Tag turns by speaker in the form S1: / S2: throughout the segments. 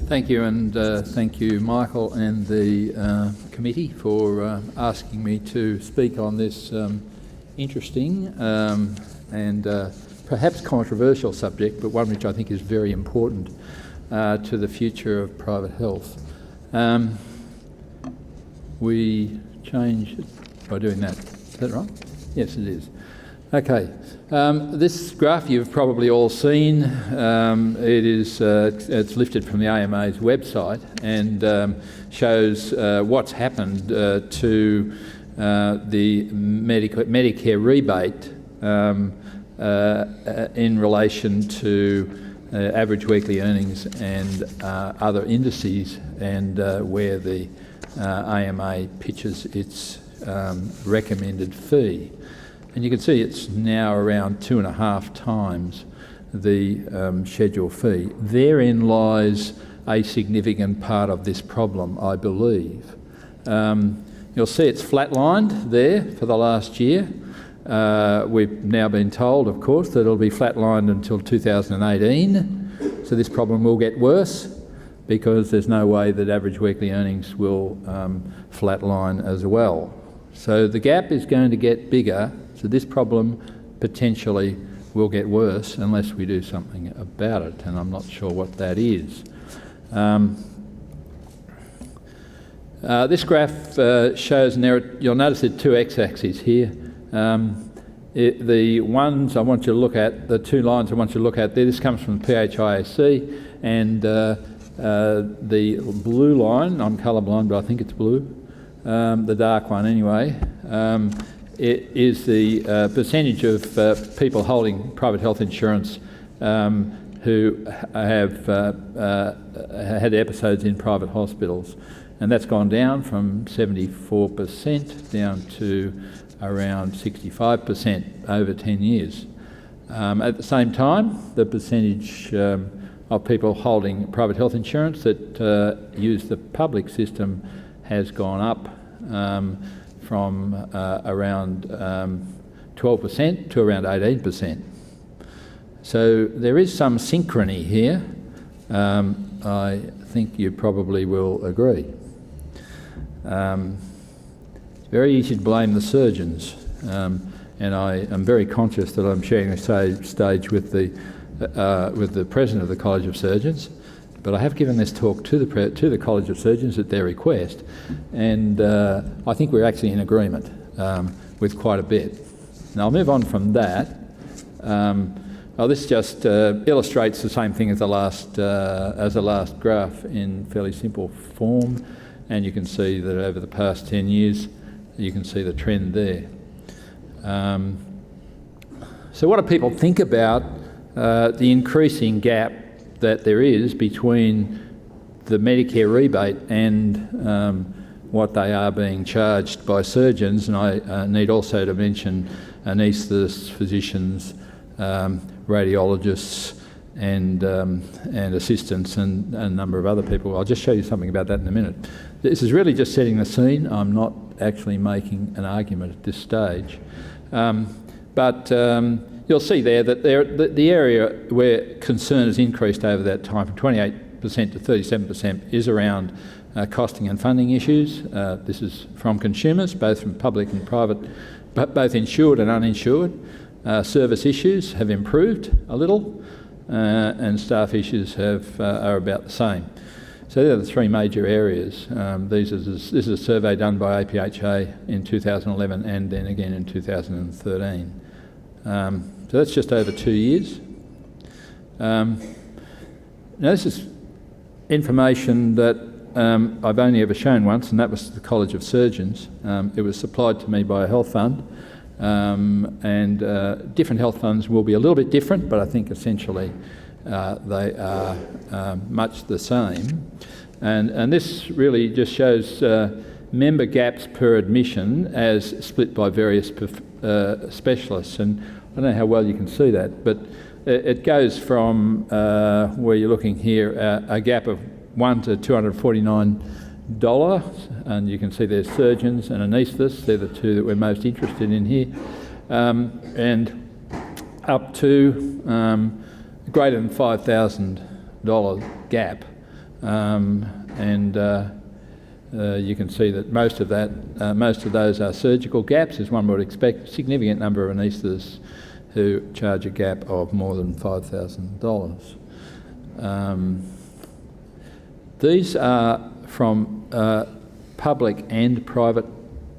S1: Thank you, and thank you, Michael, and the committee for asking me to speak on this interesting and perhaps controversial subject, but one which I think is very important to the future of private health. We change it by doing that. Is that right? Yes, it is. Okay. This graph you've probably all seen. It's lifted from the AMA's website and shows what's happened to the Medicare rebate in relation to average weekly earnings and other indices, and where the AMA pitches its recommended fee. And you can see it's now around 2.5 times the schedule fee. Therein lies a significant part of this problem, I believe. You'll see it's flatlined there for the last year. We've now been told, of course, that it'll be flatlined until 2018. So this problem will get worse because there's no way that average weekly earnings will flatline as well. So the gap is going to get bigger. So this problem potentially will get worse unless we do something about it, and I'm not sure what that is. This graph shows, you'll notice there are two x-axes here. The ones I want you to look at, the two lines I want you to look at there, this comes from the PHIAC, and the blue line, I'm colourblind but I think it's blue, the dark one anyway, it is the percentage of people holding private health insurance who have had episodes in private hospitals, and that's gone down from 74% down to around 65% over 10 years. At the same time, the percentage of people holding private health insurance that use the public system has gone up from around 12% to around 18%. So there is some synchrony here. I think you probably will agree. It's very easy to blame the surgeons, and I am very conscious that I'm sharing the stage with the President of the College of Surgeons. But I have given this talk to the College of Surgeons at their request, and I think we're actually in agreement with quite a bit. Now I'll move on from that. This just illustrates the same thing as the last graph in fairly simple form, and you can see that over the past 10 years, you can see the trend there. So what do people think about the increasing gap that there is between the Medicare rebate and what they are being charged by surgeons? And I need also to mention anaesthetists, physicians, radiologists and assistants and a number of other people. I'll just show you something about that in a minute. This is really just setting the scene. I'm not actually making an argument at this stage. But you'll see there that the area where concern has increased over that time from 28% to 37% is around costing and funding issues. This is from consumers, both from public and private, but both insured and uninsured. Service issues have improved a little, and staff issues are about the same. So they're the three major areas. This is a survey done by APHA in 2011 and then again in 2013. So that's just over 2 years. Now this is information that I've only ever shown once, and that was the College of Surgeons. It was supplied to me by a health fund, and different health funds will be a little bit different, but I think essentially they are much the same. And this really just shows member gaps per admission as split by various specialists, and I don't know how well you can see that, but it goes from where you're looking here, a gap of $1 to $249, and you can see there's surgeons and anaesthetists. They're the two that we're most interested in here, and up to greater than $5,000 gap You can see that most of those are surgical gaps, as one would expect. A significant number of anaesthetists who charge a gap of more than $5,000. These are from public and private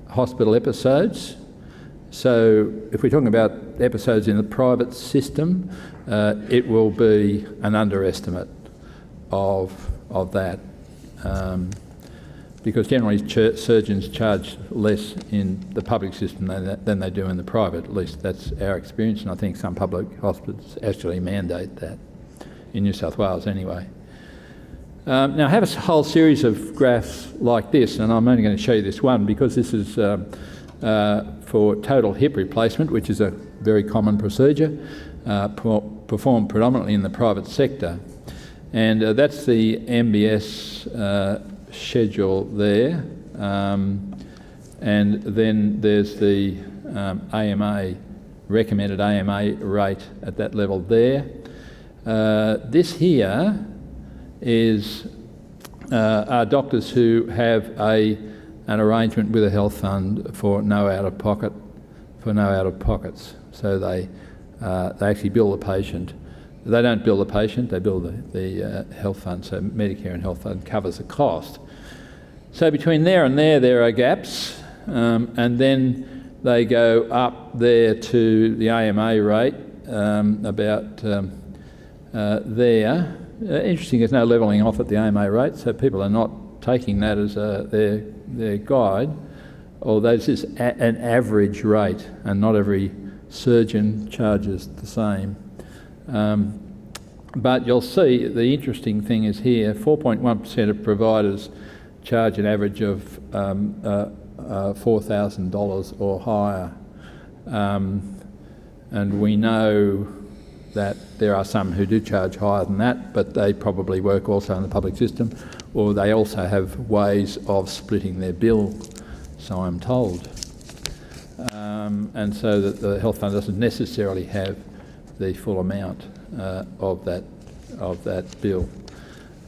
S1: hospital episodes. So if we're talking about episodes in the private system, it will be an underestimate of that. Because generally surgeons charge less in the public system than they do in the private. At least that's our experience, and I think some public hospitals actually mandate that, in New South Wales anyway. Now I have a whole series of graphs like this, and I'm only going to show you this one because this is for total hip replacement, which is a very common procedure performed predominantly in the private sector. And that's the MBS schedule there, and then there's the AMA, recommended AMA rate at that level there. This here is are doctors who have an arrangement with a health fund for no out-of-pockets. So they actually bill the patient. They don't bill the patient, they bill the health fund, so Medicare and health fund covers the cost. So between there and there are gaps, and then they go up there to the AMA rate, about there. Interesting, there's no levelling off at the AMA rate, so people are not taking that as their guide, although this is an average rate, and not every surgeon charges the same. But you'll see the interesting thing is here, 4.1% of providers charge an average of $4,000 or higher. And we know that there are some who do charge higher than that, but they probably work also in the public system, or they also have ways of splitting their bill, so I'm told. And so that the health fund doesn't necessarily have the full amount of that bill.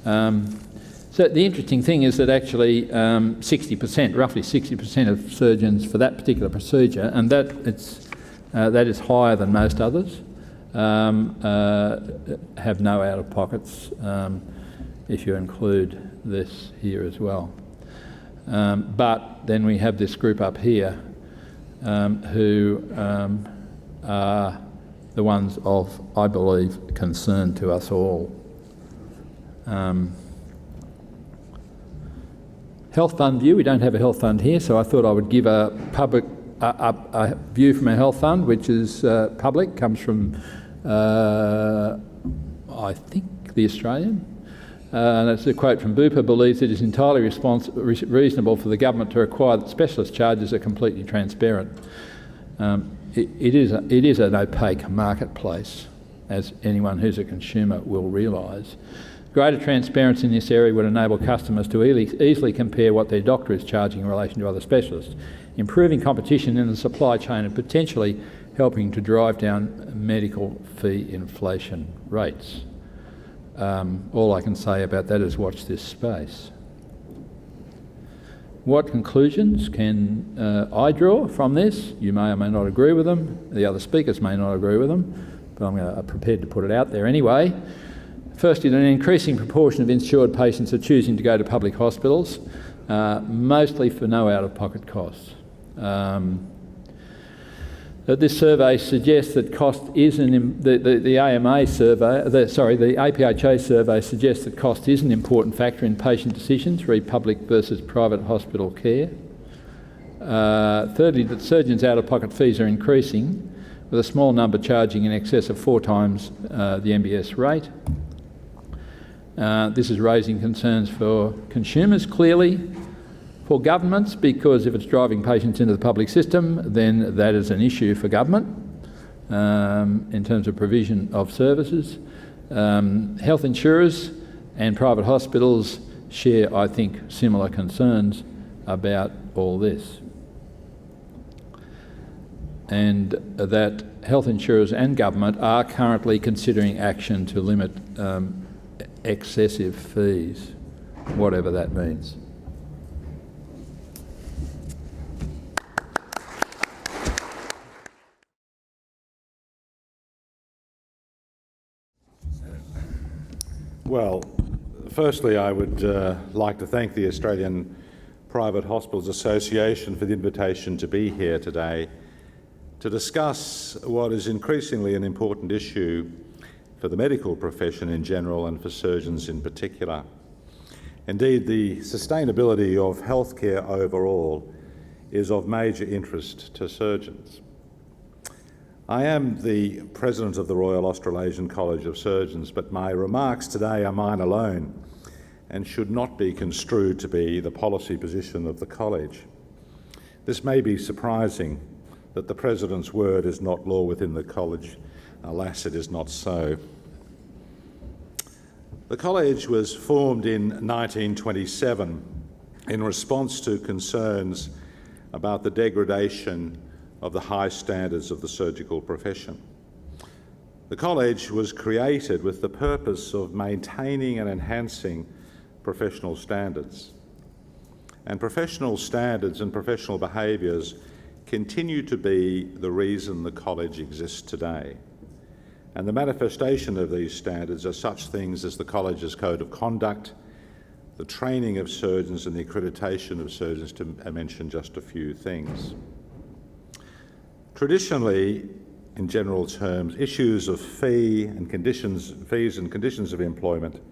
S1: So the interesting thing is that actually 60%, roughly 60% of surgeons for that particular procedure, and that is higher than most others, have no out-of-pockets if you include this here as well. But then we have this group up here who are the ones of, I believe, concern to us all. Health fund view, we don't have a health fund here, so I thought I would give a view from a health fund, which is public, comes from, I think, the Australian. And it's a quote from Bupa: believes it is entirely reasonable for the government to require that specialist charges are completely transparent. It is an opaque marketplace, as anyone who's a consumer will realise. Greater transparency in this area would enable customers to easily compare what their doctor is charging in relation to other specialists, improving competition in the supply chain and potentially helping to drive down medical fee inflation rates. All I can say about that is watch this space. What conclusions can I draw from this? You may or may not agree with them. The other speakers may not agree with them, but I'm prepared to put it out there anyway. Firstly, an increasing proportion of insured patients are choosing to go to public hospitals, mostly for no out-of-pocket costs. This survey suggests that cost is the AMA survey, the APHA survey suggests that cost is an important factor in patient decisions, re public versus private hospital care. Thirdly, that surgeons' out-of-pocket fees are increasing, with a small number charging in excess of 4 times the MBS rate. This is raising concerns for consumers, clearly, for governments, because if it's driving patients into the public system, then that is an issue for government in terms of provision of services. Health insurers and private hospitals share, I think, similar concerns about all this. And that health insurers and government are currently considering action to limit excessive fees. whatever that means.
S2: Well, firstly, I would like to thank the Australian Private Hospitals Association for the invitation to be here today to discuss what is increasingly an important issue for the medical profession in general and for surgeons in particular. Indeed, the sustainability of healthcare overall is of major interest to surgeons. I am the President of the Royal Australasian College of Surgeons, but my remarks today are mine alone and should not be construed to be the policy position of the College. This may be surprising that the President's word is not law within the College. Alas, it is not so. The College was formed in 1927 in response to concerns about the degradation of the high standards of the surgical profession. The College was created with the purpose of maintaining and enhancing professional standards. And professional standards and professional behaviours continue to be the reason the College exists today. And the manifestation of these standards are such things as the College's Code of Conduct, the training of surgeons and the accreditation of surgeons, to mention just a few things. Traditionally, in general terms, issues of fees and conditions of employment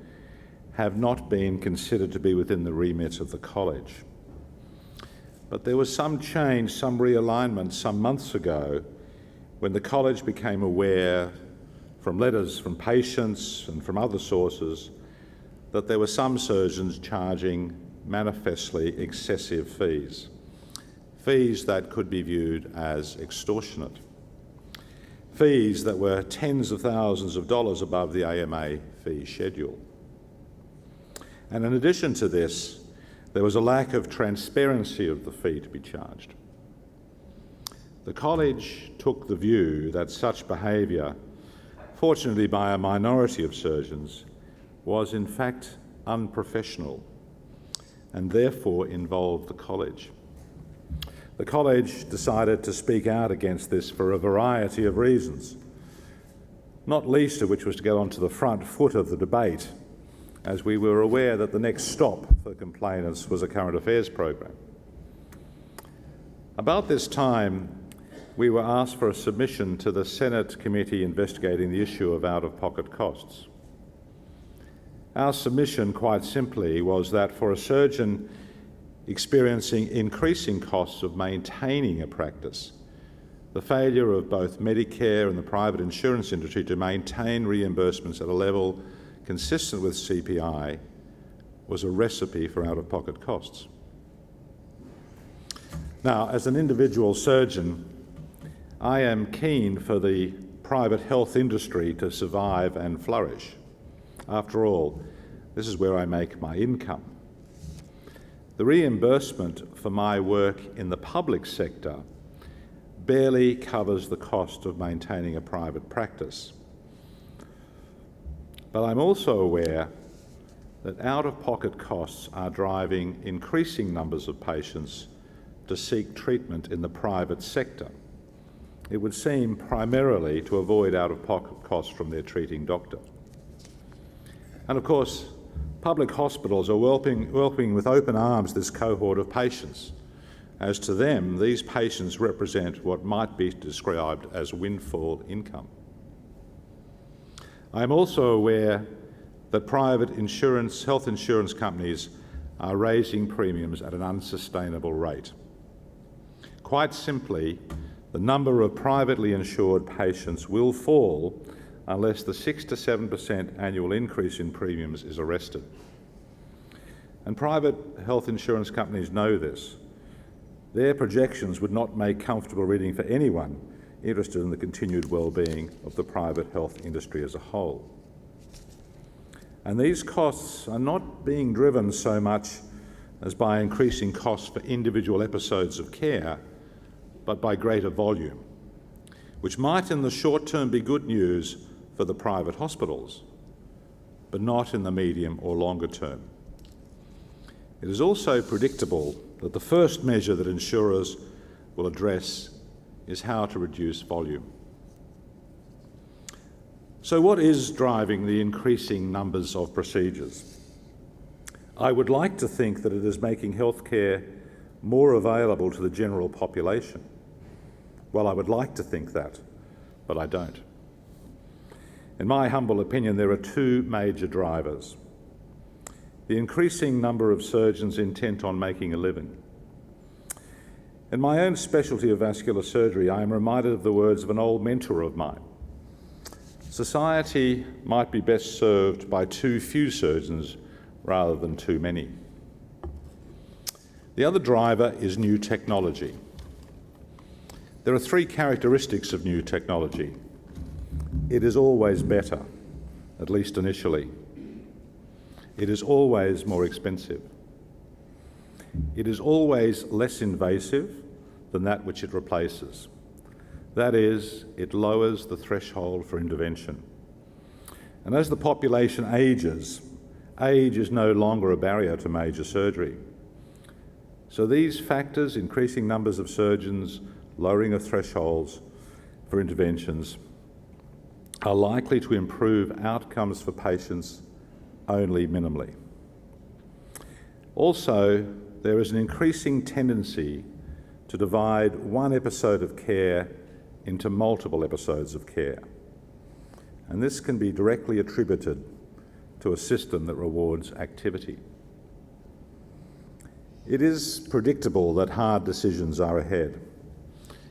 S2: have not been considered to be within the remit of the College. But there was some change, some realignment some months ago when the College became aware from letters from patients and from other sources that there were some surgeons charging manifestly excessive fees. Fees that could be viewed as extortionate. Fees that were tens of thousands of dollars above the AMA fee schedule. And in addition to this, there was a lack of transparency of the fee to be charged. The College took the view that such behaviour, fortunately by a minority of surgeons, was in fact unprofessional and therefore involved the College. The College decided to speak out against this for a variety of reasons, not least of which was to get onto the front foot of the debate, as we were aware that the next stop for complainants was a current affairs program. About this time, we were asked for a submission to the Senate committee investigating the issue of out-of-pocket costs. Our submission, quite simply, was that for a surgeon experiencing increasing costs of maintaining a practice, the failure of both Medicare and the private insurance industry to maintain reimbursements at a level consistent with CPI was a recipe for out-of-pocket costs. Now, as an individual surgeon, I am keen for the private health industry to survive and flourish. After all, this is where I make my income. The reimbursement for my work in the public sector barely covers the cost of maintaining a private practice. But I'm also aware that out-of-pocket costs are driving increasing numbers of patients to seek treatment in the private sector. It would seem primarily to avoid out-of-pocket costs from their treating doctor. And of course, public hospitals are welcoming with open arms this cohort of patients. As to them, these patients represent what might be described as windfall income. I am also aware that private health insurance companies are raising premiums at an unsustainable rate. Quite simply, the number of privately insured patients will fall unless the 6 to 7% annual increase in premiums is arrested. And private health insurance companies know this. Their projections would not make comfortable reading for anyone interested in the continued well-being of the private health industry as a whole. And these costs are not being driven so much as by increasing costs for individual episodes of care, but by greater volume, which might in the short term be good news for the private hospitals, but not in the medium or longer term. It is also predictable that the first measure that insurers will address is how to reduce volume. So what is driving the increasing numbers of procedures? I would like to think that it is making healthcare more available to the general population. Well, I would like to think that, but I don't. In my humble opinion, there are two major drivers. The increasing number of surgeons intent on making a living. In my own specialty of vascular surgery, I am reminded of the words of an old mentor of mine. Society might be best served by too few surgeons rather than too many. The other driver is new technology. There are three characteristics of new technology. It is always better, at least initially. It is always more expensive. It is always less invasive than that which it replaces. That is, it lowers the threshold for intervention. And as the population ages, age is no longer a barrier to major surgery. So these factors, increasing numbers of surgeons, lowering of thresholds for interventions, are likely to improve outcomes for patients only minimally. Also, there is an increasing tendency to divide one episode of care into multiple episodes of care. And this can be directly attributed to a system that rewards activity. It is predictable that hard decisions are ahead,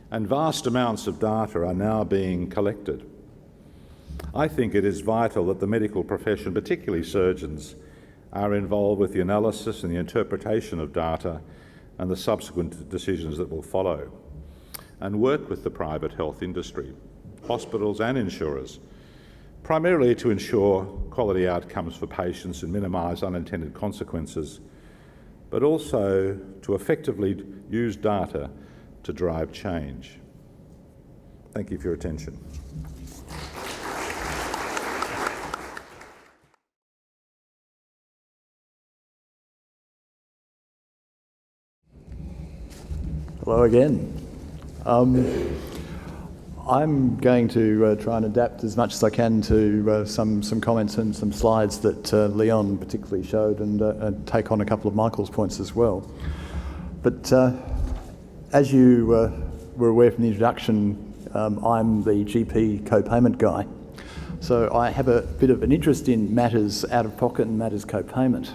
S2: and vast amounts of data are now being collected. I think it is vital that the medical profession, particularly surgeons, are involved with the analysis and the interpretation of data and the subsequent decisions that will follow, and work with the private health industry, hospitals and insurers, primarily to ensure quality outcomes for patients and minimise unintended consequences, but also to effectively use data to drive change. Thank you for your attention.
S3: Hello again. I'm going to try and adapt as much as I can to some comments and some slides that Leon particularly showed, and take on a couple of Michael's points as well. But as you were aware from the introduction, I'm the GP co-payment guy. So I have a bit of an interest in matters out of pocket and matters co-payment.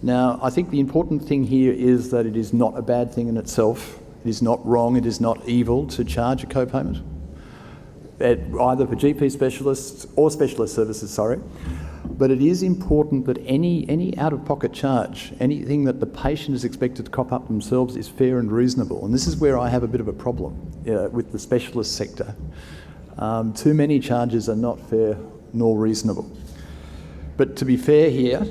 S3: Now, I think the important thing here is that it is not a bad thing in itself. It is not wrong, it is not evil to charge a co-payment, either for GP specialists or specialist services, but it is important that any out-of-pocket charge, anything that the patient is expected to cop up themselves, is fair and reasonable. And this is where I have a bit of a problem with the specialist sector. Too many charges are not fair nor reasonable. But to be fair here,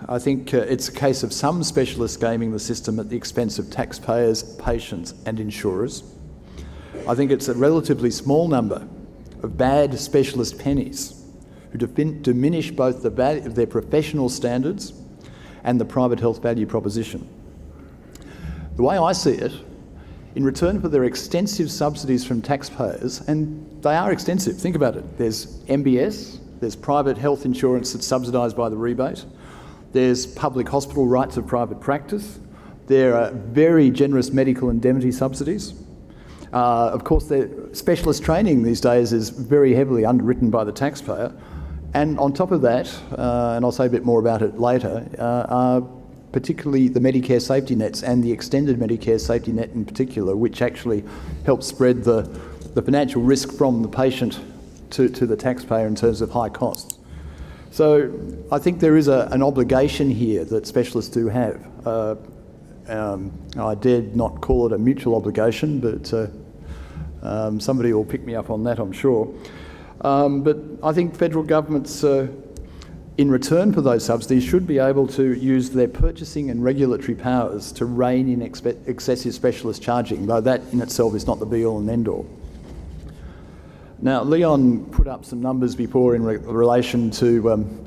S3: I think it's a case of some specialists gaming the system at the expense of taxpayers, patients and insurers. I think it's a relatively small number of bad specialist pennies who diminish both the value of their professional standards and the private health value proposition. The way I see it, in return for their extensive subsidies from taxpayers, and they are extensive, think about it, there's MBS, there's private health insurance that's subsidised by the rebate, there's public hospital rights of private practice, there are very generous medical indemnity subsidies. Of course, the specialist training these days is very heavily underwritten by the taxpayer. And on top of that, and I'll say a bit more about it later, are particularly the Medicare safety nets and the extended Medicare safety net in particular, which actually helps spread the financial risk from the patient to the taxpayer in terms of high costs. So I think there is an obligation here that specialists do have. I dared not call it a mutual obligation, but somebody will pick me up on that, I'm sure. But I think federal governments, in return for those subsidies, should be able to use their purchasing and regulatory powers to rein in excessive specialist charging, though that in itself is not the be-all and end-all. Now, Leon put up some numbers before in relation to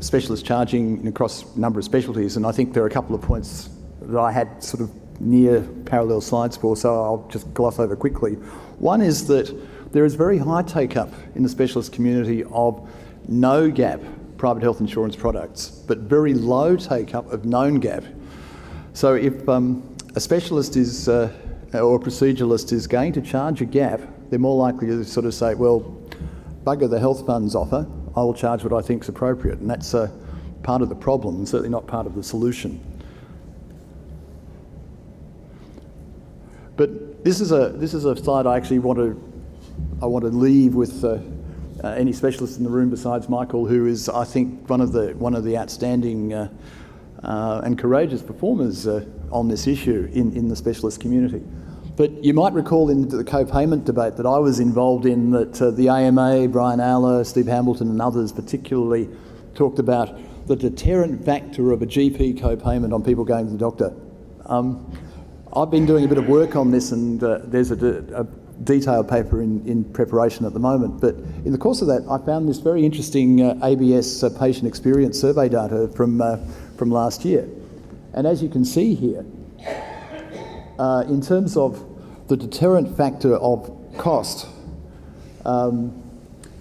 S3: specialists charging across a number of specialties, and I think there are a couple of points that I had sort of near parallel slides for, so I'll just gloss over quickly. One is that there is very high take-up in the specialist community of no-gap private health insurance products, but very low take-up of known gap. So if a specialist is, or a proceduralist is going to charge a gap, they're more likely to sort of say, well, bugger the health funds offer, I will charge what I think is appropriate. And that's part of the problem, and certainly not part of the solution. But this is a slide I actually want to leave with any specialist in the room besides Michael, who is, I think, one of the outstanding and courageous performers on this issue in the specialist community. But you might recall in the co-payment debate that I was involved in, that the AMA, Brian Aller, Steve Hamilton and others particularly talked about the deterrent factor of a GP co-payment on people going to the doctor. I've been doing a bit of work on this, and there's a detailed paper in preparation at the moment. But in the course of that, I found this very interesting ABS patient experience survey data from last year. And as you can see here, in terms of the deterrent factor of cost, for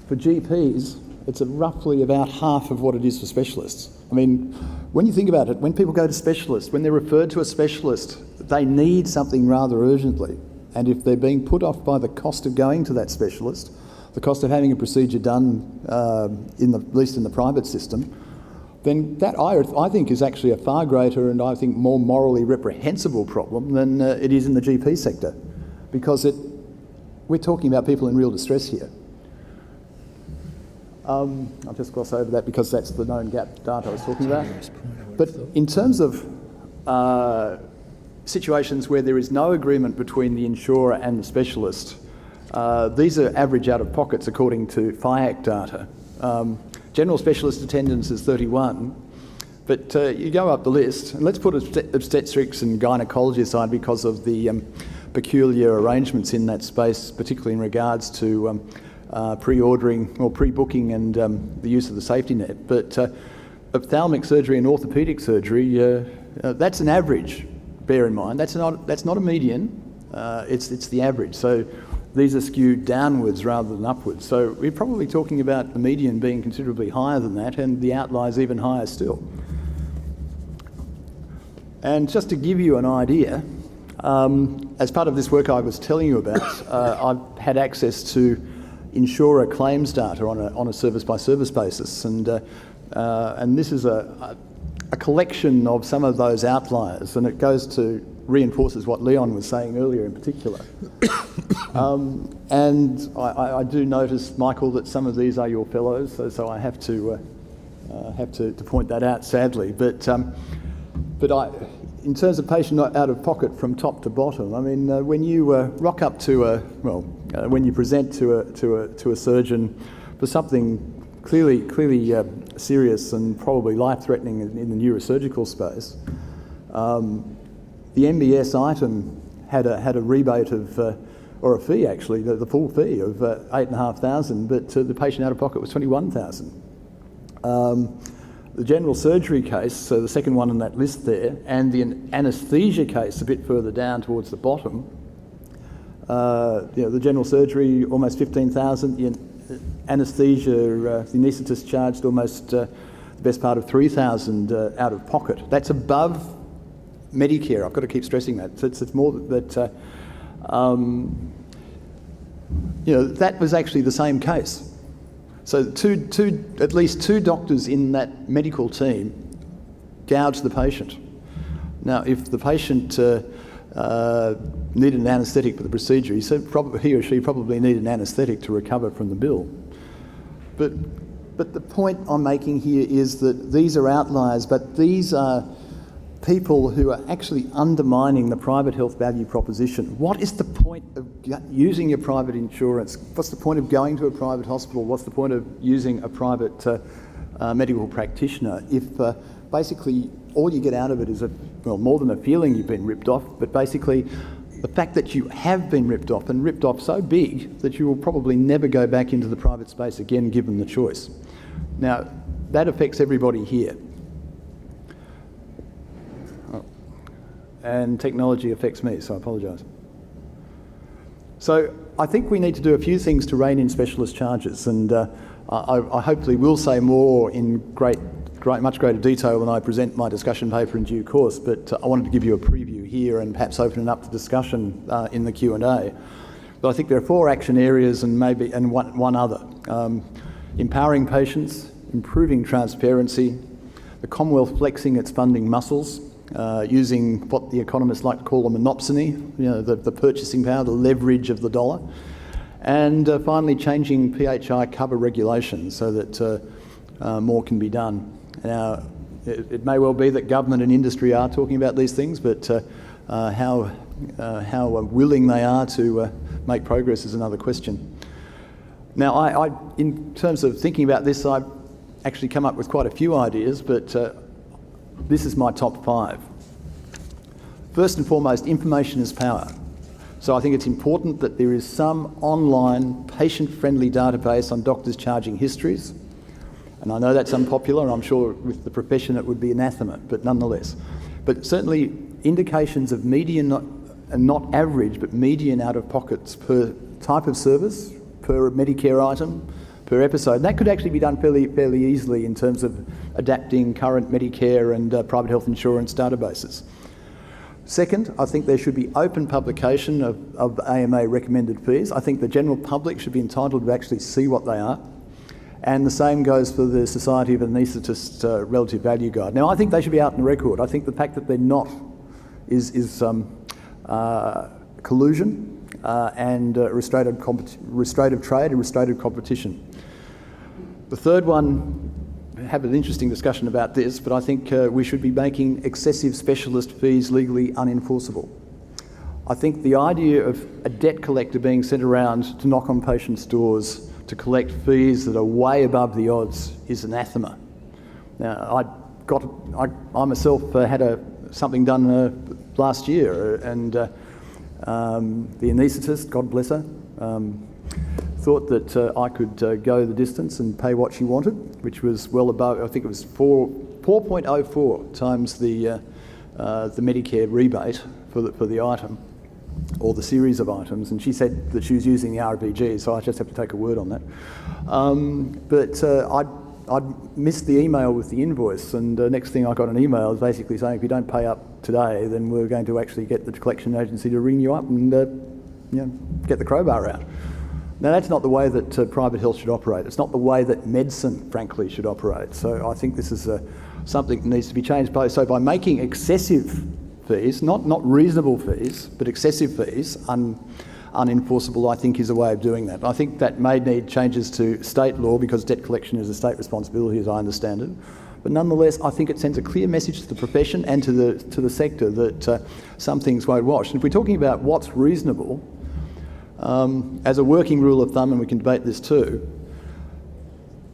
S3: GPs, it's roughly about half of what it is for specialists. I mean, when you think about it, when people go to specialists, when they're referred to a specialist, they need something rather urgently. And if they're being put off by the cost of going to that specialist, the cost of having a procedure done, at least in the private system, then that I think is actually a far greater and I think more morally reprehensible problem than it is in the GP sector, because we're talking about people in real distress here. I'll just gloss over that because that's the known gap data I was talking about. But in terms of situations where there is no agreement between the insurer and the specialist, these are average out-of-pockets according to FIAC data. General specialist attendance is 31, but you go up the list, and let's put obstetrics and gynaecology aside because of the peculiar arrangements in that space, particularly in regards to pre-ordering or pre-booking and the use of the safety net. But ophthalmic surgery and orthopaedic surgery, that's an average. Bear in mind, that's not a median. It's the average. So these are skewed downwards rather than upwards. So we're probably talking about the median being considerably higher than that, and the outliers even higher still. And just to give you an idea, as part of this work I was telling you about, I've had access to insurer claims data on a service-by-service basis, and this is a collection of some of those outliers, and it goes to reinforces what Leon was saying earlier in particular. And I do notice, Michael, that some of these are your fellows, so I have to point that out, sadly. But in terms of patient out of pocket from top to bottom, I mean, when you rock up to when you present to a surgeon for something clearly serious and probably life-threatening in the neurosurgical space, the MBS item had a rebate of, or a fee actually, the full fee of $8,500, but the patient out of pocket was $21,000. The general surgery case, so the second one on that list there, and the anaesthesia case a bit further down towards the bottom, the general surgery almost $15,000, the anaesthesia, the anaesthetist charged almost the best part of $3,000 out of pocket. That's above Medicare. I've got to keep stressing that. So it's more that that was actually the same case. So at least two doctors in that medical team gouged the patient. Now, if the patient needed an anaesthetic for the procedure, he or she probably needed an anaesthetic to recover from the bill. But the point I'm making here is that these are outliers, but these are people who are actually undermining the private health value proposition. What is the point of using your private insurance? What's the point of going to a private hospital? What's the point of using a private medical practitioner if basically all you get out of it is more than a feeling you've been ripped off, but basically the fact that you have been ripped off, and ripped off so big that you will probably never go back into the private space again given the choice. Now, that affects everybody here. And technology affects me, so I apologise. So I think we need to do a few things to rein in specialist charges, and I hopefully will say more in much greater detail when I present my discussion paper in due course, but I wanted to give you a preview here and perhaps open it up to discussion in the Q&A. But I think there are 4 action areas and one other. Empowering patients, improving transparency, the Commonwealth flexing its funding muscles, using what the economists like to call a monopsony, the purchasing power, the leverage of the dollar, and finally changing PHI cover regulations so that more can be done. Now, it may well be that government and industry are talking about these things, but how willing they are to make progress is another question. Now, I, in terms of thinking about this, I've actually come up with quite a few ideas, but this is my top 5. First and foremost, information is power. So I think it's important that there is some online patient-friendly database on doctors' charging histories. And I know that's unpopular, I'm sure with the profession it would be anathema, but nonetheless. But certainly indications of median, and not average, but median out-of-pockets per type of service, per Medicare item, per episode. And that could actually be done fairly easily in terms of adapting current Medicare and private health insurance databases. Second, I think there should be open publication of AMA recommended fees. I think the general public should be entitled to actually see what they are. And the same goes for the Society of Anaesthetists Relative Value Guide. Now, I think they should be out in the record. I think the fact that they're not is collusion and restrained trade and restrained competition. The third one, have an interesting discussion about this, but I think we should be making excessive specialist fees legally unenforceable. I think the idea of a debt collector being sent around to knock on patients' doors to collect fees that are way above the odds is anathema. Now, I myself had something done last year, and the anaesthetist, God bless her, thought that I could go the distance and pay what she wanted, which was well above, I think it was 4.04 times the Medicare rebate for the item, or the series of items, and she said that she was using the RPG, so I just have to take a word on that. I'd missed the email with the invoice, and the next thing I got an email was basically saying, if you don't pay up today, then we're going to actually get the collection agency to ring you up and get the crowbar out. Now, that's not the way that private health should operate. It's not the way that medicine, frankly, should operate. So I think this is something that needs to be changed. So by making excessive fees, not reasonable fees, but excessive fees, unenforceable, I think is a way of doing that. I think that may need changes to state law because debt collection is a state responsibility, as I understand it. But nonetheless, I think it sends a clear message to the profession and to the sector that some things won't wash. And if we're talking about what's reasonable, as a working rule of thumb, and we can debate this too,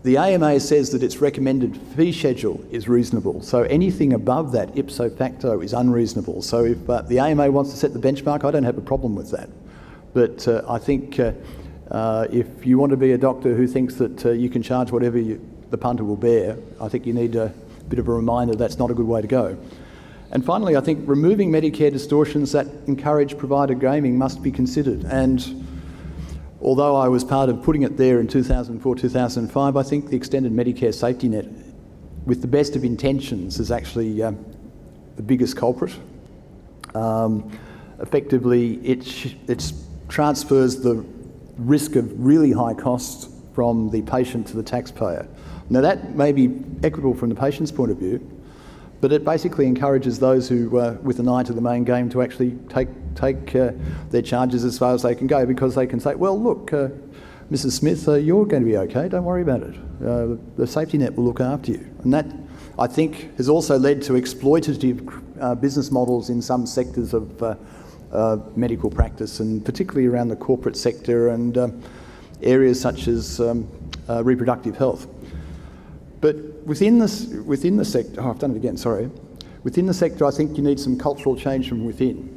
S3: the AMA says that its recommended fee schedule is reasonable. So anything above that, ipso facto, is unreasonable. So if the AMA wants to set the benchmark, I don't have a problem with that. But I think if you want to be a doctor who thinks that you can charge whatever the punter will bear, I think you need a bit of a reminder that's not a good way to go. And finally, I think removing Medicare distortions that encourage provider gaming must be considered. And although I was part of putting it there in 2004, 2005, I think the extended Medicare safety net, with the best of intentions, is actually the biggest culprit. Effectively, it transfers the risk of really high costs from the patient to the taxpayer. Now, that may be equitable from the patient's point of view, but it basically encourages those who, with an eye to the main game, to actually take their charges as far as they can go, because they can say, well, look, Mrs. Smith, you're going to be okay, don't worry about it. The safety net will look after you. And that, I think, has also led to exploitative business models in some sectors of medical practice, and particularly around the corporate sector and areas such as reproductive health. But within the sector, I've done it again, sorry. Within the sector, I think you need some cultural change from within.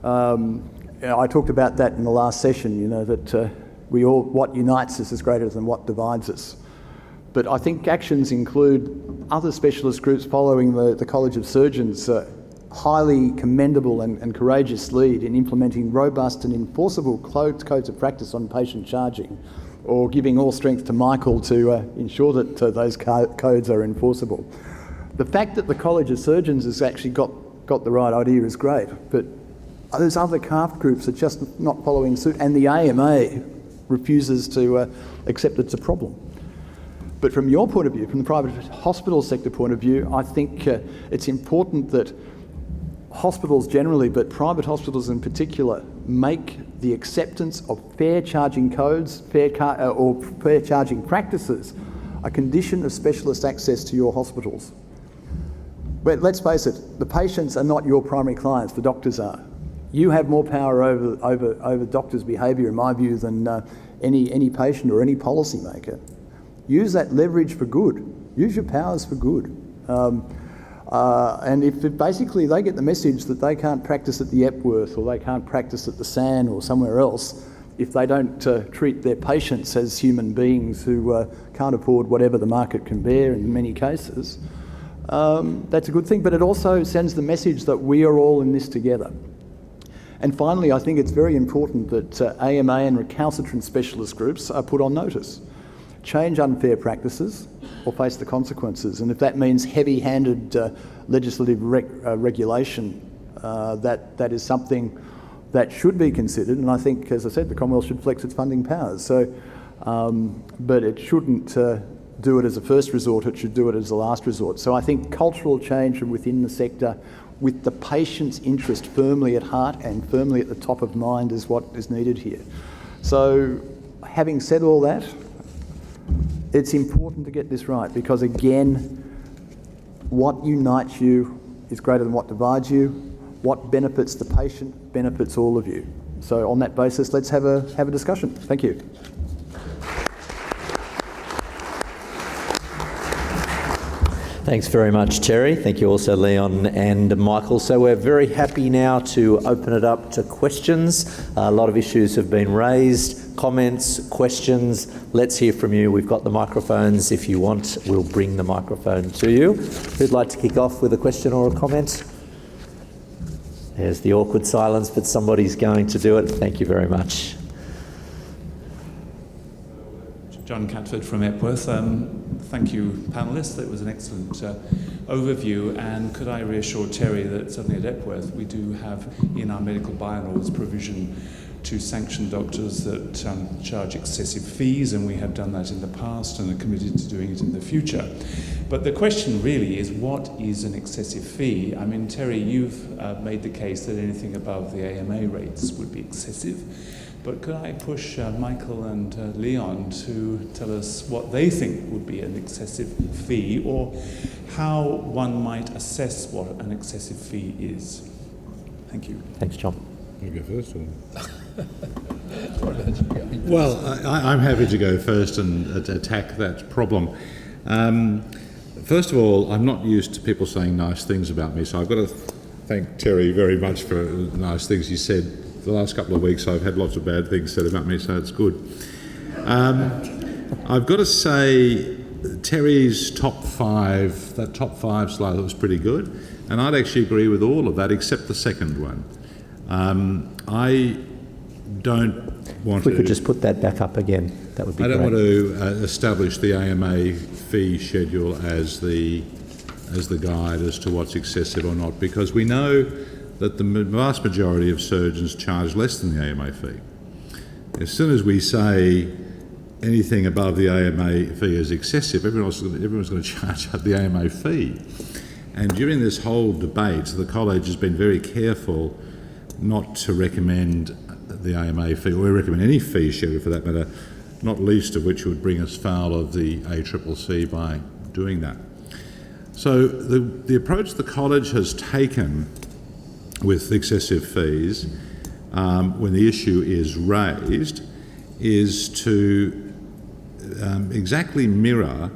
S3: I talked about that in the last session, that what unites us is greater than what divides us. But I think actions include other specialist groups following the College of Surgeons' highly commendable and courageous lead in implementing robust and enforceable codes of practice on patient charging, or giving all strength to Michael to ensure that those codes are enforceable. The fact that the College of Surgeons has actually got the right idea is great, but those other CAF groups are just not following suit, and the AMA refuses to accept it's a problem. But from your point of view, from the private hospital sector point of view, I think it's important that hospitals generally, but private hospitals in particular, make the acceptance of fair charging codes, fair charging practices, a condition of specialist access to your hospitals. But let's face it, the patients are not your primary clients, the doctors are. You have more power over doctors' behaviour, in my view, than any patient or any policymaker. Use that leverage for good. Use your powers for good. And if basically they get the message that they can't practice at the Epworth, or they can't practice at the SAN or somewhere else, if they don't treat their patients as human beings who can't afford whatever the market can bear in many cases, that's a good thing. But it also sends the message that we are all in this together. And finally, I think it's very important that AMA and recalcitrant specialist groups are put on notice. Change unfair practices or face the consequences. And if that means heavy-handed legislative regulation, that is something that should be considered. And I think, as I said, the Commonwealth should flex its funding powers. So, but it shouldn't do it as a first resort, it should do it as a last resort. So I think cultural change from within the sector, with the patient's interest firmly at heart and firmly at the top of mind, is what is needed here. So having said all that, it's important to get this right, because again, what unites you is greater than what divides you. What benefits the patient benefits all of you. So on that basis, let's have a discussion. Thank you.
S4: Thanks very much, Terry. Thank you also, Leon and Michael. So we're very happy now to open it up to questions. A lot of issues have been raised, comments, questions. Let's hear from you. We've got the microphones. If you want, we'll bring the microphone to you. Who'd like to kick off with a question or a comment? There's the awkward silence, but somebody's going to do it. Thank you very much.
S5: John Catford from Epworth. Thank you, panellists. That was an excellent overview. And could I reassure Terry that certainly at Epworth we do have in our medical bylaws provision to sanction doctors that charge excessive fees, and we have done that in the past and are committed to doing it in the future. But the question really is, what is an excessive fee? I mean, Terry, you've made the case that anything above the AMA rates would be excessive. But could I push Michael and Leon to tell us what they think would be an excessive fee, or how one might assess what an excessive fee is? Thank you.
S4: Thanks, John.
S2: You go first. Well, I'm happy to go first and attack that problem. First of all, I'm not used to people saying nice things about me, so I've got to thank Terry very much for the nice things he said. The last couple of weeks I've had lots of bad things said about me, so it's good. I've got to say, Terry's top five slide was pretty good, and I'd actually agree with all of that except the second one. I don't want to...
S4: If we could just put that back up again, that would be great.
S2: I don't want to establish the AMA fee schedule as the guide as to what's excessive or not, because we know that the vast majority of surgeons charge less than the AMA fee. As soon as we say anything above the AMA fee is excessive, everyone's going to charge up the AMA fee. And during this whole debate, the college has been very careful not to recommend the AMA fee, or recommend any fee schedule for that matter, not least of which would bring us foul of the ACCC by doing that. So the approach the college has taken with excessive fees when the issue is raised is to exactly mirror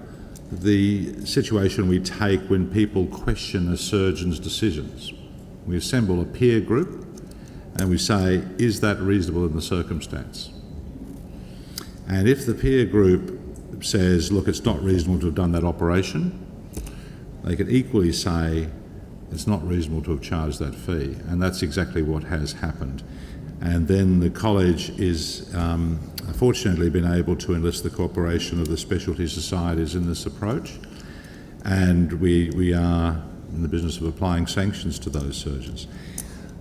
S2: the situation we take when people question a surgeon's decisions. We assemble a peer group and we say, is that reasonable in the circumstance? And if the peer group says, look, it's not reasonable to have done that operation, they could equally say it's not reasonable to have charged that fee, and that's exactly what has happened. And then the college is fortunately been able to enlist the cooperation of the specialty societies in this approach, and we are in the business of applying sanctions to those surgeons.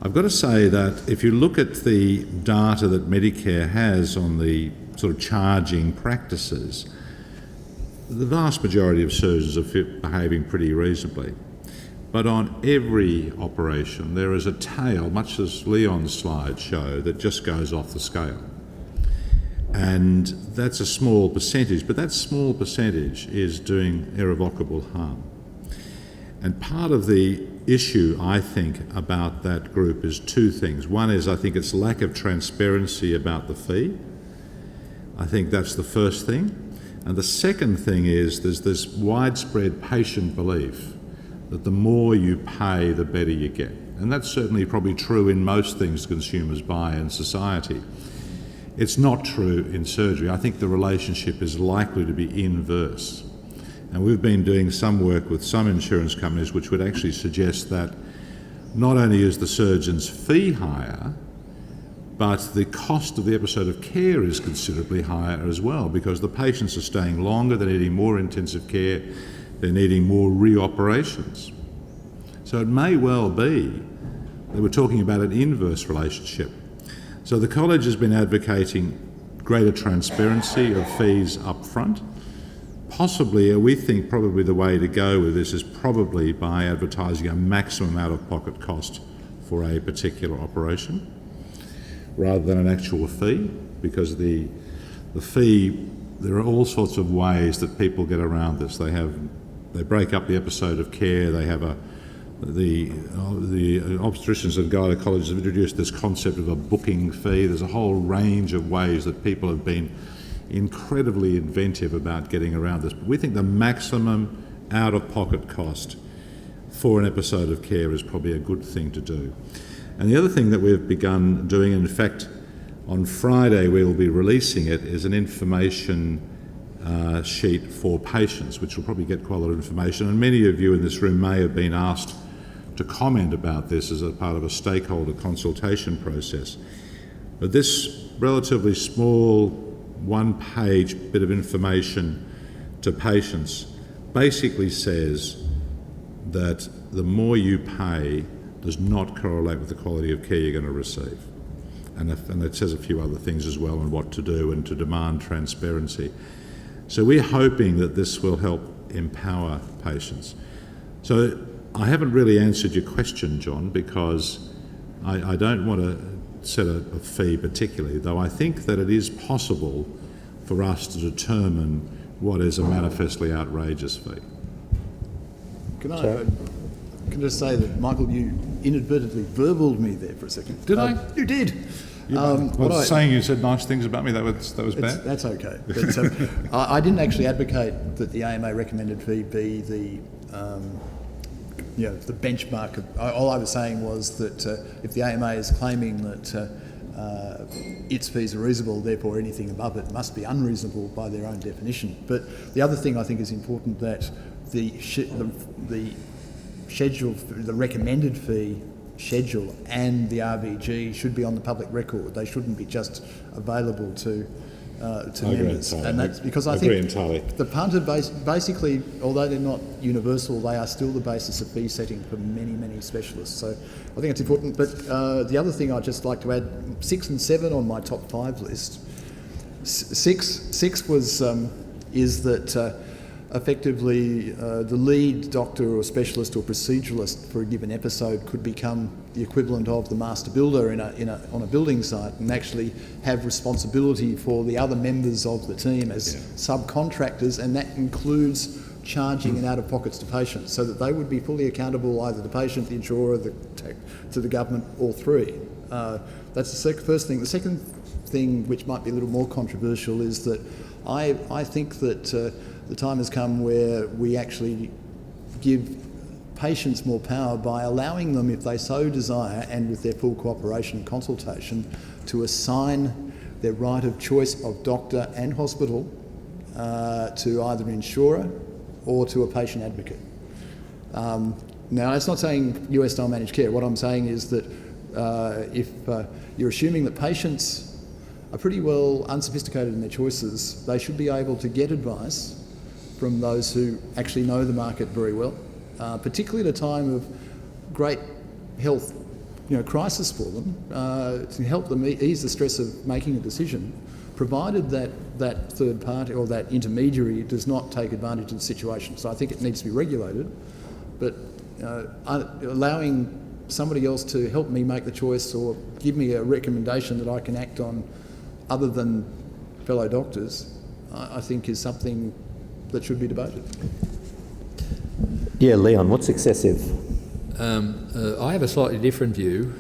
S2: I've got to say that if you look at the data that Medicare has on the sort of charging practices, the vast majority of surgeons are behaving pretty reasonably. But on every operation, there is a tail, much as Leon's slides show, that just goes off the scale. And that's a small percentage, but that small percentage is doing irrevocable harm. And part of the issue, I think, about that group is two things. One is, I think, its lack of transparency about the fee. I think that's the first thing. And the second thing is there's this widespread patient belief that the more you pay, the better you get. And that's certainly probably true in most things consumers buy in society. It's not true in surgery. I think the relationship is likely to be inverse. And we've been doing some work with some insurance companies which would actually suggest that not only is the surgeon's fee higher, but the cost of the episode of care is considerably higher as well, because the patients are staying longer, they're needing more intensive care, they're needing more reoperations. So it may well be that we're talking about an inverse relationship. So the college has been advocating greater transparency of fees up front. Possibly, we think probably the way to go with this is probably by advertising a maximum out-of-pocket cost for a particular operation, rather than an actual fee, because the fee, there are all sorts of ways that people get around this. They break up the episode of care. They have the obstetricians and gynecologists have introduced this concept of a booking fee. There's a whole range of ways that people have been incredibly inventive about getting around this. But we think the maximum out-of-pocket cost for an episode of care is probably a good thing to do. And the other thing that we've begun doing, in fact, on Friday we'll be releasing it, is an information sheet for patients, which will probably get quite a lot of information. And many of you in this room may have been asked to comment about this as a part of a stakeholder consultation process. But this relatively small one-page bit of information to patients basically says that the more you pay does not correlate with the quality of care you're going to receive. And it says a few other things as well on what to do and to demand transparency. So we're hoping that this will help empower patients. So I haven't really answered your question, John, because I don't want to set a fee particularly, though I think that it is possible for us to determine what is a manifestly outrageous fee.
S3: Can I just say that, Michael, you inadvertently verbaled me there for a second.
S2: Did I?
S3: You did.
S2: Saying you said nice things about me, that was bad?
S3: That's okay. But, I didn't actually advocate that the AMA recommended fee be the benchmark. All I was saying was that if the AMA is claiming that its fees are reasonable, therefore anything above it must be unreasonable by their own definition. But the other thing I think is important, that the schedule, the recommended fee schedule and the RVG should be on the public record. They shouldn't be just available to members. And that's because I think entirely. The punter basically, although they're not universal, they are still the basis of fee setting for many, many specialists. So I think it's important. But the other thing I'd just like to add, 6 and 7 on my top 5 list. Six was is that effectively the lead doctor or specialist or proceduralist for a given episode could become the equivalent of the master builder on a building site, and actually have responsibility for the other members of the team as subcontractors, and that includes charging and out-of-pockets to patients, so that they would be fully accountable, either the patient, the insurer, to the government, all three. That's the first thing. The second thing, which might be a little more controversial, is that I think that the time has come where we actually give patients more power by allowing them, if they so desire, and with their full cooperation and consultation, to assign their right of choice of doctor and hospital to either an insurer or to a patient advocate. Now, that's not saying US-style managed care. What I'm saying is that if you're assuming that patients are pretty well unsophisticated in their choices, they should be able to get advice from those who actually know the market very well, particularly at a time of great health crisis for them, to help them ease the stress of making a decision, provided that third party or that intermediary does not take advantage of the situation. So I think it needs to be regulated, but allowing somebody else to help me make the choice or give me a recommendation that I can act on other than fellow doctors, I think is something that should be debated.
S4: Yeah, Leon, what's excessive?
S1: I have a slightly different view,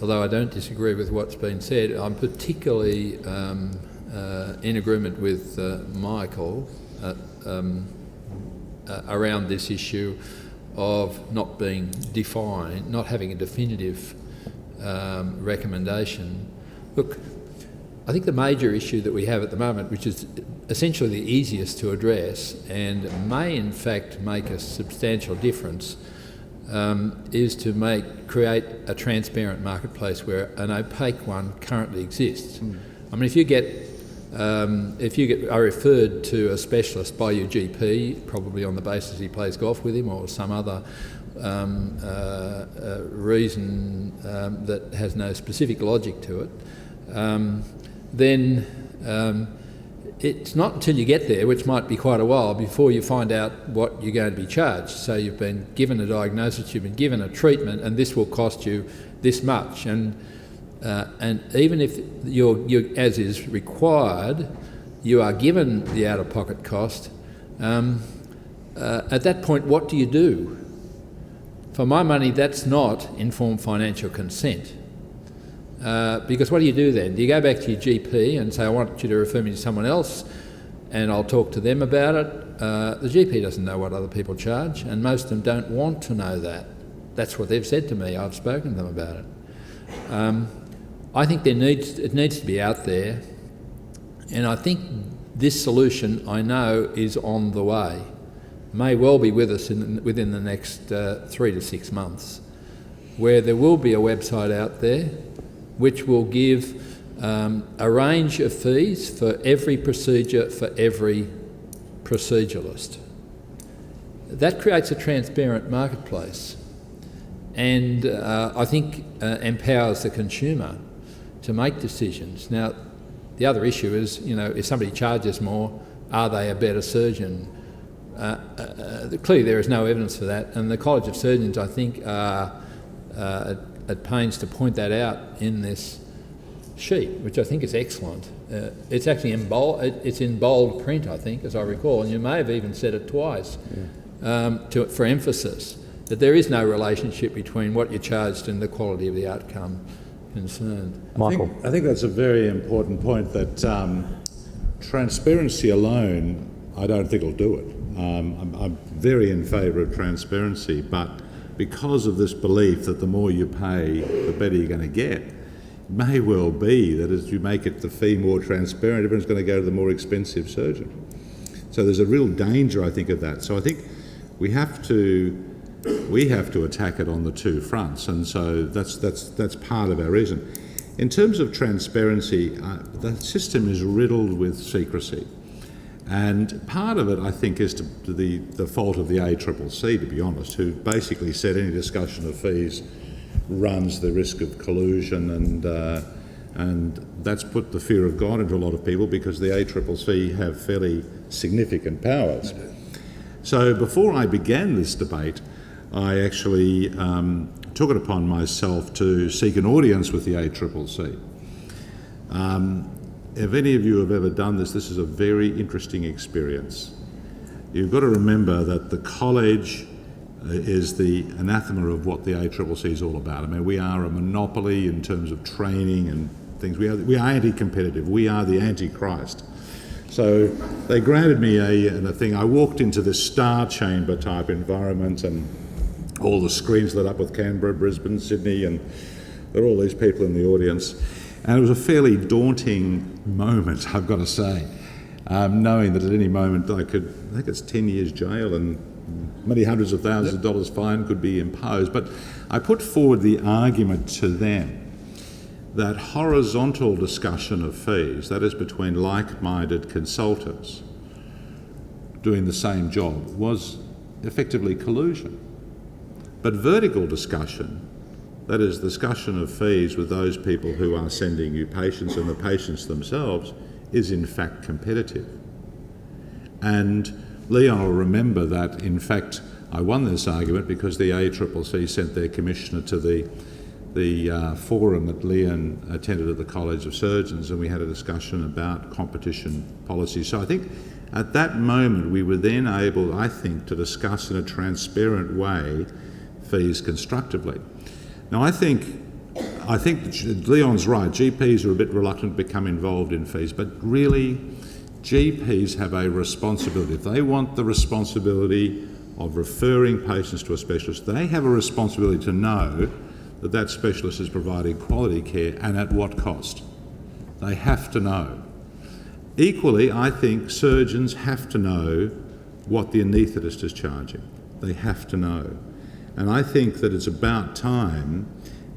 S1: although I don't disagree with what's been said. I'm particularly in agreement with Michael around this issue of not being defined, not having a definitive recommendation. Look, I think the major issue that we have at the moment, which is essentially the easiest to address and may in fact make a substantial difference, is to create a transparent marketplace where an opaque one currently exists. I mean, if you get are referred to a specialist by your GP, probably on the basis he plays golf with him or some other reason that has no specific logic to it, then it's not until you get there, which might be quite a while, before you find out what you're going to be charged. So you've been given a diagnosis, you've been given a treatment, and this will cost you this much. And even if you're as is required, you are given the out-of-pocket cost. At that point, what do you do? For my money, that's not informed financial consent. Because what do you do then? Do you go back to your GP and say, I want you to refer me to someone else and I'll talk to them about it? The GP doesn't know what other people charge, and most of them don't want to know that. That's what they've said to me. I've spoken to them about it. I think it needs to be out there, and I think this solution, I know, is on the way. May well be with us within the next 3 to 6 months, where there will be a website out there which will give a range of fees for every procedure for every proceduralist. That creates a transparent marketplace, and I think empowers the consumer to make decisions. Now, the other issue is, if somebody charges more, are they a better surgeon? Clearly there is no evidence for that, and the College of Surgeons, I think, are at pains to point that out in this sheet, which I think is excellent. It's actually in bold print, I think, as I recall, and you may have even said it twice, for emphasis, that there is no relationship between what you're charged and the quality of the outcome concerned.
S4: Michael?
S2: I think that's a very important point, that transparency alone, I don't think will do it. I'm very in favour of transparency, but because of this belief that the more you pay, the better you're going to get, it may well be that as you make the fee more transparent, everyone's going to go to the more expensive surgeon. So there's a real danger, I think, of that. So I think we have to attack it on the two fronts, and so that's part of our reason. In terms of transparency, the system is riddled with secrecy. And part of it, I think, is to the fault of the ACCC, to be honest, who basically said any discussion of fees runs the risk of collusion, and that's put the fear of God into a lot of people, because the ACCC have fairly significant powers. So before I began this debate, I actually took it upon myself to seek an audience with the ACCC. If any of you have ever done this, this is a very interesting experience. You've got to remember that the college is the anathema of what the ACCC is all about. I mean, we are a monopoly in terms of training and things. We are anti-competitive. We are the Antichrist. So they granted me a thing. I walked into this star chamber type environment, and all the screens lit up with Canberra, Brisbane, Sydney, and there are all these people in the audience. And it was a fairly daunting moment, I've got to say. knowing that at any moment I think it's 10 years jail and many hundreds of thousands of dollars fine could be imposed. But I put forward the argument to them that horizontal discussion of fees, that is between like-minded consultants doing the same job, was effectively collusion. But vertical discussion, that is discussion of fees with those people who are sending you patients and the patients themselves, is in fact competitive. And Leon will remember that, in fact, I won this argument because the ACCC sent their commissioner to the forum that Leon attended at the College of Surgeons, and we had a discussion about competition policy. So I think at that moment we were then able, I think, to discuss in a transparent way fees constructively. Now I think Leon's right, GPs are a bit reluctant to become involved in fees, but really GPs have a responsibility. If they want the responsibility of referring patients to a specialist, they have a responsibility to know that that specialist is providing quality care and at what cost. They have to know. Equally, I think surgeons have to know what the anaesthetist is charging. They have to know. And I think that it's about time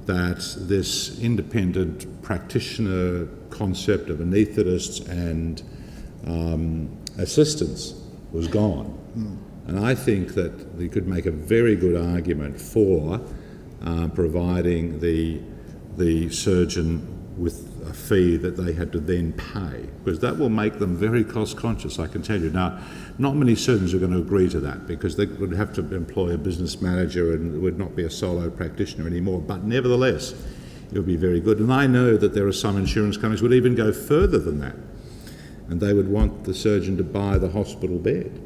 S2: that this independent practitioner concept of anaesthetists and assistants was gone. And I think that you could make a very good argument for providing the surgeon with a fee that they had to then pay, because that will make them very cost conscious, I can tell you. Now, not many surgeons are going to agree to that because they would have to employ a business manager and it would not be a solo practitioner anymore, but nevertheless, it would be very good. And I know that there are some insurance companies would even go further than that, and they would want the surgeon to buy the hospital bed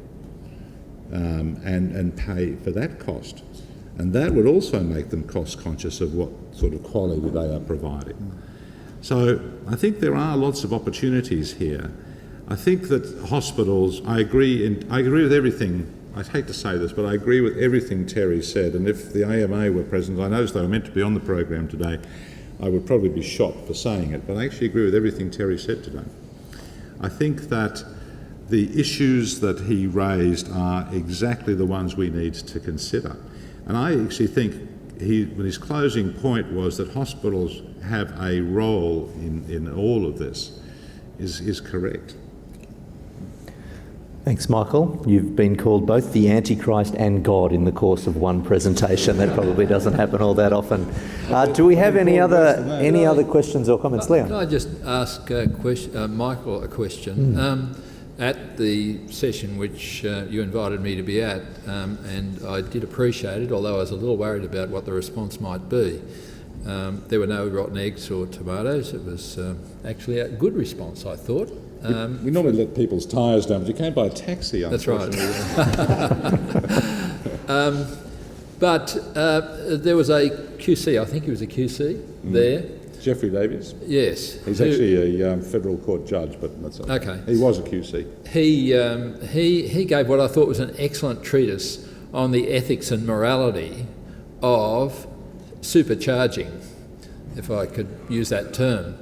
S2: and pay for that cost. And that would also make them cost conscious of what sort of quality they are providing. So I think there are lots of opportunities here. I think that hospitals, I agree with everything, I hate to say this, but I agree with everything Terry said, and if the AMA were present, I noticed they were meant to be on the program today, I would probably be shot for saying it, but I actually agree with everything Terry said today. I think that the issues that he raised are exactly the ones we need to consider. And I actually think his closing point was that hospitals have a role in all of this is correct.
S4: Thanks, Michael. You've been called both the Antichrist and God in the course of one presentation. That probably doesn't happen all that often. Do we have any other questions or comments, Leon?
S1: Can I just ask Michael a question? At the session which you invited me to be at, and I did appreciate it, although I was a little worried about what the response might be. There were no rotten eggs or tomatoes. It was actually a good response, I thought.
S2: We normally let people's tyres down, but you came by a taxi,
S1: That's right. But there was a QC, I think he was a QC there.
S2: Jeffrey Davies.
S1: Yes.
S2: He's actually a federal court judge, but that's okay. He was a QC.
S1: He gave what I thought was an excellent treatise on the ethics and morality of supercharging, if I could use that term.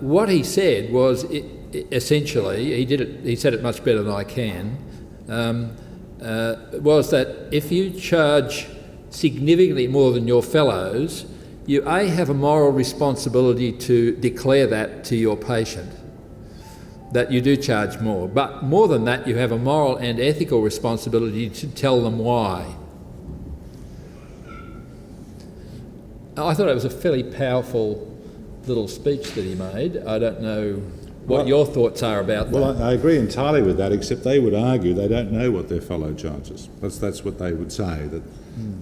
S1: What he said was essentially, he said it much better than I can, was that if you charge significantly more than your fellows, you have a moral responsibility to declare that to your patient, that you do charge more. But more than that, you have a moral and ethical responsibility to tell them why. I thought it was a fairly powerful little speech that he made. I don't know what your thoughts are about that.
S2: Well, I agree entirely with that, except they would argue they don't know what their fellow charges. That's what they would say, that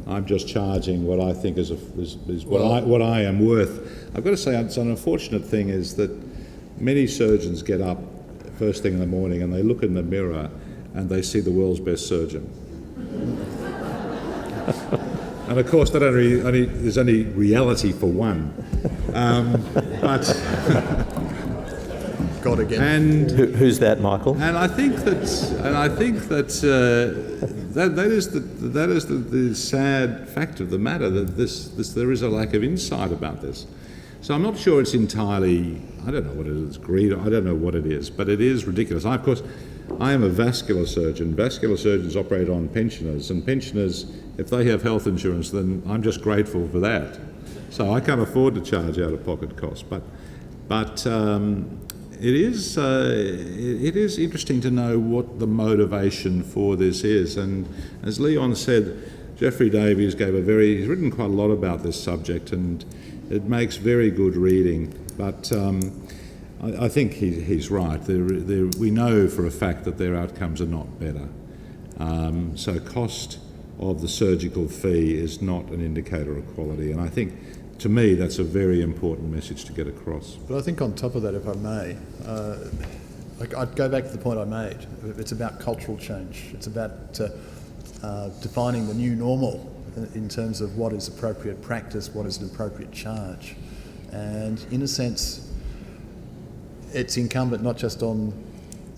S2: I'm just charging what I think is what I am worth. I've got to say, it's an unfortunate thing is that many surgeons get up first thing in the morning and they look in the mirror and they see the world's best surgeon. And of course, there's only reality for one. But
S3: God again.
S4: And who's that, Michael?
S2: And I think that that is the sad fact of the matter, that there is a lack of insight about this. So I'm not sure it's entirely, I don't know what it is, greed, I don't know what it is, but it is ridiculous. Of course, I am a vascular surgeon. Vascular surgeons operate on pensioners, and pensioners, if they have health insurance, then I'm just grateful for that. So I can't afford to charge out-of-pocket costs. But it is interesting to know what the motivation for this is. And as Leon said, Geoffrey Davies he's written quite a lot about this subject, and it makes very good reading. But I think he's right. We know for a fact that their outcomes are not better. So cost of the surgical fee is not an indicator of quality. And I think, to me, that's a very important message to get across.
S3: But I think on top of that, if I may, I'd go back to the point I made. It's about cultural change. It's about defining the new normal in terms of what is appropriate practice, what is an appropriate charge. And in a sense, it's incumbent not just on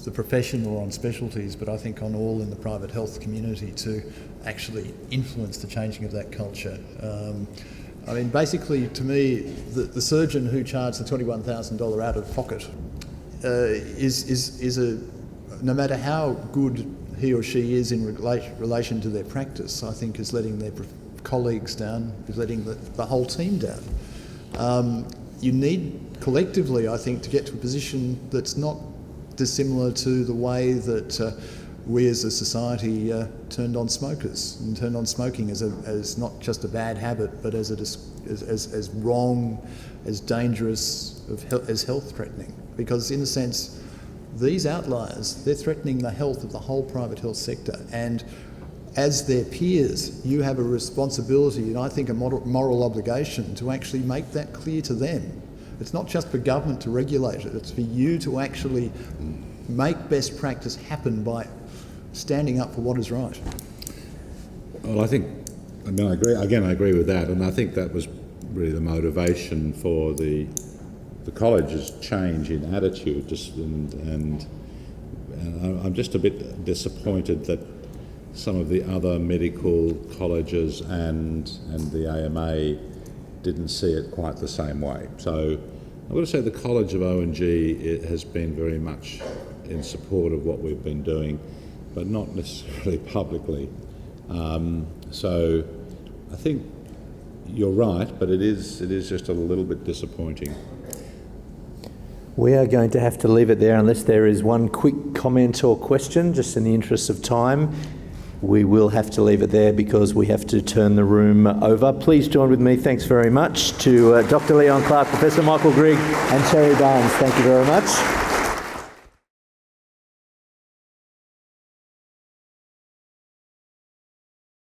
S3: the profession or on specialties, but I think on all in the private health community to actually influence the changing of that culture. I mean, basically, to me, the surgeon who charged the $21,000 out of pocket is no matter how good he or she is in relation to their practice, I think is letting their colleagues down, is letting the whole team down. You need collectively, I think, to get to a position that's not dissimilar to the way that we as a society turned on smokers and turned on smoking as not just a bad habit, but as wrong, as dangerous, as health threatening. Because in a sense, these outliers, they're threatening the health of the whole private health sector. And as their peers, you have a responsibility and I think a moral obligation to actually make that clear to them. It's not just for government to regulate it, it's for you to actually make best practice happen by standing up for what is right.
S2: Well, I agree with that, and I think that was really the motivation for the college's change in attitude. And I'm just a bit disappointed that some of the other medical colleges and the AMA didn't see it quite the same way. So I've got to say the College of O&G has been very much in support of what we've been doing, but not necessarily publicly. So I think you're right, but it is just a little bit disappointing.
S4: We are going to have to leave it there unless there is one quick comment or question, just in the interest of time. We will have to leave it there because we have to turn the room over. Please join with me. Thanks very much to Dr. Leon Clark, Professor Michael Grigg and Terry Barnes. Thank you very much.